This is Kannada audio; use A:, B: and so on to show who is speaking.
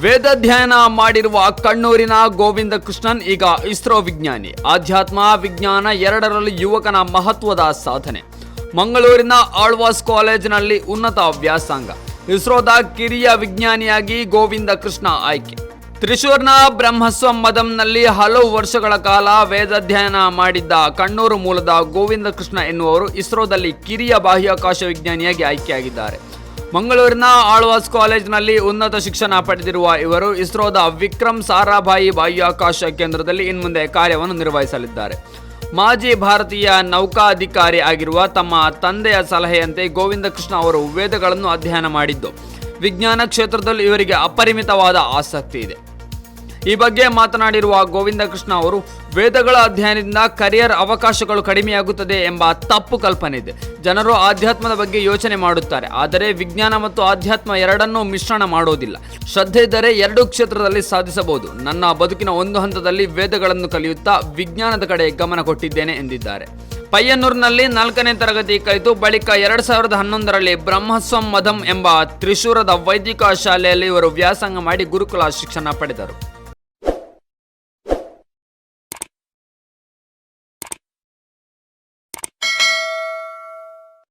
A: ವೇದಾಧ್ಯಯನ ಮಾಡಿರುವ ಕಣ್ಣೂರಿನ ಗೋವಿಂದ ಕೃಷ್ಣನ್ ಈಗ ಇಸ್ರೋ ವಿಜ್ಞಾನಿ. ಆಧ್ಯಾತ್ಮ ವಿಜ್ಞಾನ ಎರಡರಲ್ಲಿ ಯುವಕನ ಮಹತ್ವದ ಸಾಧನೆ. ಮಂಗಳೂರಿನ ಆಳ್ವಾಸ್ ಕಾಲೇಜಿನಲ್ಲಿ ಉನ್ನತ ವ್ಯಾಸಂಗ. ಇಸ್ರೋದ ಕಿರಿಯ ವಿಜ್ಞಾನಿಯಾಗಿ ಗೋವಿಂದ ಕೃಷ್ಣ ಆಯ್ಕೆ. ತ್ರಿಶೂರ್ನ ಬ್ರಹ್ಮಸ್ವಮದಂನಲ್ಲಿ ಹಲವು ವರ್ಷಗಳ ಕಾಲ ವೇದಾಧ್ಯಯನ ಮಾಡಿದ್ದ ಕಣ್ಣೂರು ಮೂಲದ ಗೋವಿಂದ ಕೃಷ್ಣ ಎನ್ನುವರು ಇಸ್ರೋದಲ್ಲಿ ಕಿರಿಯ ಬಾಹ್ಯಾಕಾಶ ವಿಜ್ಞಾನಿಯಾಗಿ ಆಯ್ಕೆಯಾಗಿದ್ದಾರೆ. ಮಂಗಳೂರಿನ ಆಳ್ವಾಸ್ ಕಾಲೇಜಿನಲ್ಲಿ ಉನ್ನತ ಶಿಕ್ಷಣ ಪಡೆದಿರುವ ಇವರು ಇಸ್ರೋದ ವಿಕ್ರಮ್ ಸಾರಾಭಾಯಿ ಬಾಹ್ಯಾಕಾಶ ಕೇಂದ್ರದಲ್ಲಿ ಇನ್ಮುಂದೆ ಕಾರ್ಯವನ್ನು ನಿರ್ವಹಿಸಲಿದ್ದಾರೆ. ಮಾಜಿ ಭಾರತೀಯ ನೌಕಾ ಅಧಿಕಾರಿ ಆಗಿರುವ ತಮ್ಮ ತಂದೆಯ ಸಲಹೆಯಂತೆ ಗೋವಿಂದ ಕೃಷ್ಣ ಅವರು ವೇದಗಳನ್ನು ಅಧ್ಯಯನ ಮಾಡಿದ್ದು, ವಿಜ್ಞಾನ ತಕ್ಷೇತ್ರದಲ್ಲಿ ಇವರಿಗೆ ಅಪರಿಮಿತವಾದ ಆಸಕ್ತಿ ಇದೆ. ಈ ಬಗ್ಗೆ ಮಾತನಾಡಿರುವ ಗೋವಿಂದ ಕೃಷ್ಣ ಅವರು, ವೇದಗಳ ಅಧ್ಯಯನದಿಂದ ಕರಿಯರ್ ಅವಕಾಶಗಳು ಕಡಿಮೆಯಾಗುತ್ತದೆ ಎಂಬ ತಪ್ಪು ಕಲ್ಪನೆ ಇದೆ. ಜನರು ಆಧ್ಯಾತ್ಮದ ಬಗ್ಗೆ ಯೋಚನೆ ಮಾಡುತ್ತಾರೆ, ಆದರೆ ವಿಜ್ಞಾನ ಮತ್ತು ಆಧ್ಯಾತ್ಮ ಎರಡನ್ನೂ ಮಿಶ್ರಣ ಮಾಡೋದಿಲ್ಲ. ಶ್ರದ್ಧೆ ಇದ್ದರೆ ಎರಡೂ ಕ್ಷೇತ್ರದಲ್ಲಿ ಸಾಧಿಸಬಹುದು. ನನ್ನ ಬದುಕಿನ ಒಂದು ಹಂತದಲ್ಲಿ ವೇದಗಳನ್ನು ಕಲಿಯುತ್ತಾ ವಿಜ್ಞಾನದ ಕಡೆ ಗಮನ ಕೊಟ್ಟಿದ್ದೇನೆ ಎಂದಿದ್ದಾರೆ. ಪಯ್ಯನ್ನೂರಿನಲ್ಲಿ 4ನೇ ತರಗತಿ ಕಲಿತು ಬಳಿಕ 2011ರಲ್ಲಿ ಬ್ರಹ್ಮಸ್ವಮದಂ ಎಂಬ ತ್ರಿಶೂರದ ವೈದಿಕ ಶಾಲೆಯಲ್ಲಿ ಇವರು ವ್ಯಾಸಂಗ ಮಾಡಿ ಗುರುಕುಲ ಶಿಕ್ಷಣ ಪಡೆದರು.